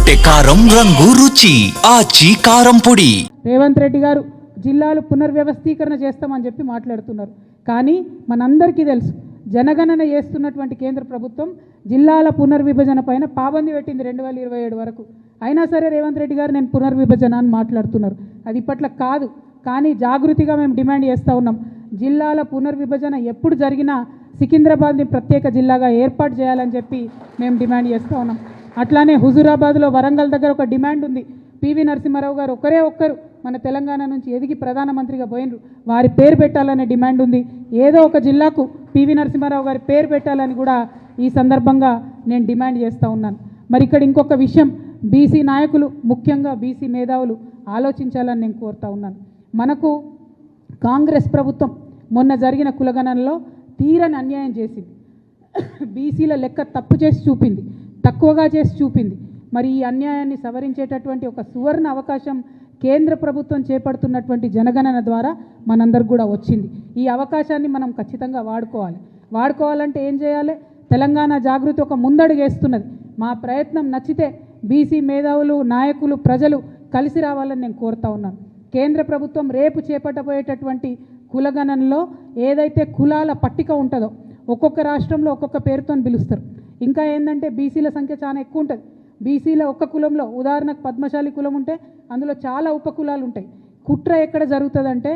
ఎర్రగొట్టే కారం రంగు రుచి ఆచి కారం పొడి. రేవంత్ రెడ్డి గారు జిల్లాలు పునర్వ్యవస్థీకరణ చేస్తామని చెప్పి మాట్లాడుతున్నారు. కానీ మనందరికీ తెలుసు జనగణన చేస్తున్నటువంటి కేంద్ర ప్రభుత్వం జిల్లాల పునర్విభజన పైన పాబంది పెట్టింది 2027 వరకు. అయినా సరే రేవంత్ రెడ్డి గారు నేను పునర్విభజన అని మాట్లాడుతున్నారు. అది ఇప్పట్లో కాదు. కానీ జాగృతిగా మేము డిమాండ్ చేస్తూ ఉన్నాం. జిల్లాల పునర్విభజన ఎప్పుడు జరిగినా సికింద్రాబాద్ని ప్రత్యేక జిల్లాగా ఏర్పాటు చేయాలని చెప్పి మేము డిమాండ్ చేస్తూ ఉన్నాం. అట్లానే హుజూరాబాద్లో వరంగల్ దగ్గర ఒక డిమాండ్ ఉంది. పివి నరసింహారావు గారు ఒక్కరు మన తెలంగాణ నుంచి ఎదిగి ప్రధానమంత్రిగా పోయినరు, వారి పేరు పెట్టాలనే డిమాండ్ ఉంది. ఏదో ఒక జిల్లాకు పివి నరసింహారావు గారి పేరు పెట్టాలని కూడా ఈ సందర్భంగా నేను డిమాండ్ చేస్తూ ఉన్నాను. మరి ఇక్కడ ఇంకొక విషయం, బీసీ నాయకులు ముఖ్యంగా బీసీ మేధావులు ఆలోచించాలని నేను కోరుతా ఉన్నాను. మనకు కాంగ్రెస్ ప్రభుత్వం మొన్న జరిగిన కులగణనలో తీరని అన్యాయం చేసింది. బీసీల లెక్క తప్పు చేసి చూపింది, తక్కువగా చేసి చూపింది. మరి ఈ అన్యాయాన్ని సవరించేటటువంటి ఒక సువర్ణ అవకాశం కేంద్ర ప్రభుత్వం చేపడుతున్నటువంటి జనగణన ద్వారా మనందరికి కూడా వచ్చింది. ఈ అవకాశాన్ని మనం ఖచ్చితంగా వాడుకోవాలంటే ఏం చేయాలి? తెలంగాణ జాగృతి ఒక ముందడుగు వేస్తున్నది. మా ప్రయత్నం నచ్చితే బీసీ మేధావులు, నాయకులు, ప్రజలు కలిసి రావాలని నేను కోరుతా ఉన్నాను. కేంద్ర ప్రభుత్వం రేపు చేపట్టబోయేటటువంటి కులగణనలో ఏదైతే కులాల పట్టిక ఉంటుందో ఒక్కొక్క రాష్ట్రంలో ఒక్కొక్క పేరుతో పిలుస్తారు. ఇంకా ఏంటంటే బీసీల సంఖ్య చాలా ఎక్కువ ఉంటుంది. బీసీల ఒక్క కులంలో ఉదాహరణకు పద్మశాలి కులం ఉంటే అందులో చాలా ఉపకులాలు ఉంటాయి. కుట్ర ఎక్కడ జరుగుతుందంటే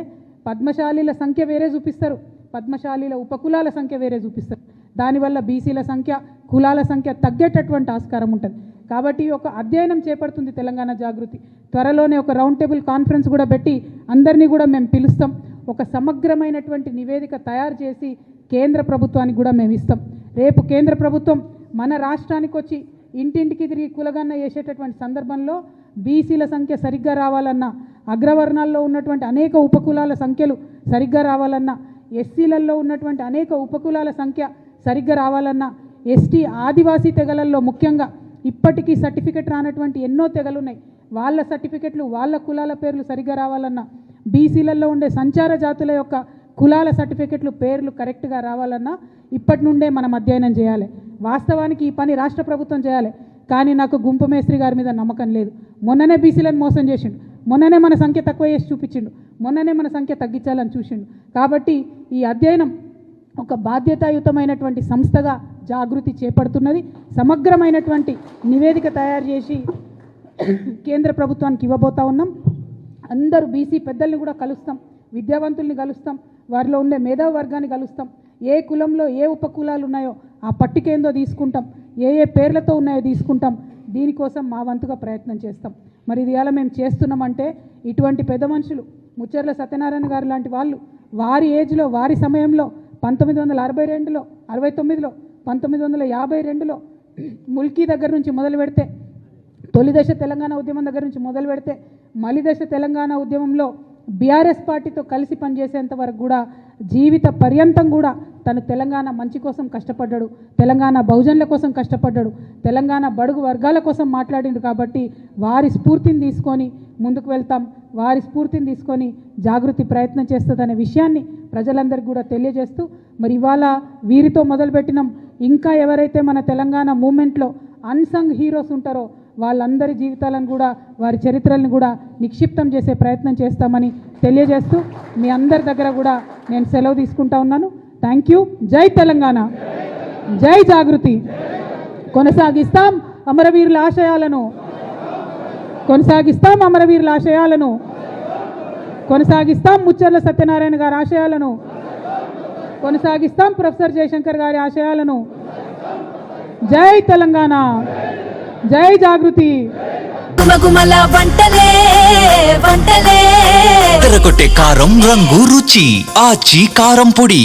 పద్మశాలీల సంఖ్య వేరే చూపిస్తారు, పద్మశాలీల ఉపకులాల సంఖ్య వేరే చూపిస్తారు. దానివల్ల బీసీల సంఖ్య, కులాల సంఖ్య తగ్గేటటువంటి ఆస్కారం ఉంటుంది. కాబట్టి ఒక అధ్యయనం చేపడుతుంది తెలంగాణ జాగృతి. త్వరలోనే ఒక రౌండ్ టేబుల్ కాన్ఫరెన్స్ కూడా పెట్టి అందరినీ కూడా మేము పిలుస్తాం. ఒక సమగ్రమైనటువంటి నివేదిక తయారు చేసి కేంద్ర ప్రభుత్వానికి కూడా మేము ఇస్తాం. రేపు కేంద్ర ప్రభుత్వం మన రాష్ట్రానికి వచ్చి ఇంటింటికి తిరిగి కులగణన చేసేటటువంటి సందర్భంలో బీసీల సంఖ్య సరిగ్గా రావాలన్నా, అగ్రవర్ణాల్లో ఉన్నటువంటి అనేక ఉపకులాల సంఖ్యలు సరిగ్గా రావాలన్నా, ఎస్సీలలో ఉన్నటువంటి అనేక ఉపకులాల సంఖ్య సరిగ్గా రావాలన్నా, ఎస్టీ ఆదివాసీ తెగలల్లో ముఖ్యంగా ఇప్పటికీ సర్టిఫికెట్ రానటువంటి ఎన్నో తెగలున్నాయి, వాళ్ళ సర్టిఫికెట్లు, వాళ్ళ కులాల పేర్లు సరిగ్గా రావాలన్నా, బీసీలలో ఉండే సంచార జాతుల యొక్క కులాల సర్టిఫికెట్లు, పేర్లు కరెక్ట్గా రావాలన్నా ఇప్పటి నుండే మనం అధ్యయనం చేయాలి. వాస్తవానికి ఈ పని రాష్ట్ర ప్రభుత్వం చేయాలి. కానీ నాకు గుంపు మేస్త్రి గారి మీద నమ్మకం లేదు. మొన్ననే బీసీలను మోసం చేసిండు, మొన్ననే మన సంఖ్య తక్కువ చేసి చూపించిండు, మొన్ననే మన సంఖ్య తగ్గించాలని చూసిండు. కాబట్టి ఈ అధ్యయనం ఒక బాధ్యతాయుతమైనటువంటి సంస్థగా జాగృతి చేపడుతున్నది. సమగ్రమైనటువంటి నివేదిక తయారు చేసి కేంద్ర ప్రభుత్వానికి ఇవ్వబోతా ఉన్నాం. అందరూ బీసీ పెద్దల్ని కూడా కలుస్తాం, విద్యావంతుల్ని కలుస్తాం, వారిలో ఉండే మేధావి వర్గాన్ని కలుస్తాం. ఏ కులంలో ఏ ఉపకులాలు ఉన్నాయో ఆ పట్టిక ఏందో తీసుకుంటాం, ఏ పేర్లతో ఉన్నాయో తీసుకుంటాం. దీనికోసం మా వంతుగా ప్రయత్నం చేస్తాం. మరి ఇది ఎలా మేము చేస్తున్నామంటే ఇటువంటి పెద్ద మనుషులు ముచ్చర్ల సత్యనారాయణ గారు లాంటి వాళ్ళు వారి ఏజ్లో, వారి సమయంలో 1962లో, 69లో, 1952లో ముల్కీ దగ్గర నుంచి మొదలు పెడితే, తొలి దశ తెలంగాణ ఉద్యమం దగ్గర నుంచి మొదలు పెడితే మలి దశ తెలంగాణ ఉద్యమంలో బీఆర్ఎస్ పార్టీతో కలిసి పనిచేసేంత వరకు కూడా జీవిత పర్యంతం కూడా తను తెలంగాణ మంచి కోసం కష్టపడ్డాడు, తెలంగాణ బహుజనుల కోసం కష్టపడ్డాడు, తెలంగాణ బడుగు వర్గాల కోసం మాట్లాడిండు. కాబట్టి వారి స్ఫూర్తిని తీసుకొని ముందుకు వెళ్తాం, వారి స్ఫూర్తిని తీసుకొని జాగృతి ప్రయత్నం చేస్తుందనే విషయాన్ని ప్రజలందరికీ కూడా తెలియజేస్తూ, మరి ఇవాళ వీరితో మొదలుపెట్టినాం. ఇంకా ఎవరైతే మన తెలంగాణ మూమెంట్లో అన్సంగ్ హీరోస్ ఉంటారో వాళ్ళందరి జీవితాలను కూడా, వారి చరిత్రలను కూడా నిక్షిప్తం చేసే ప్రయత్నం చేస్తామని తెలియజేస్తూ మీ అందరి దగ్గర కూడా నేను సెలవు తీసుకుంటా ఉన్నాను. Thank you. జై తెలంగాణ, జై జాగృతి. కొనసాగిస్తాం అమరవీరుల ఆశయాలను, కొనసాగిస్తాం అమరవీరుల ఆశయాలను, కొనసాగిస్తాం ముచ్చర్ల సత్యనారాయణ గారి ఆశయాలను, కొనసాగిస్తాం ప్రొఫెసర్ జయశంకర్ గారి ఆశయాలను. జై తెలంగాణ, జై జాగృతి. ఎర్రగొట్టే కారం రంగు రుచి ఆచి కారం పొడి.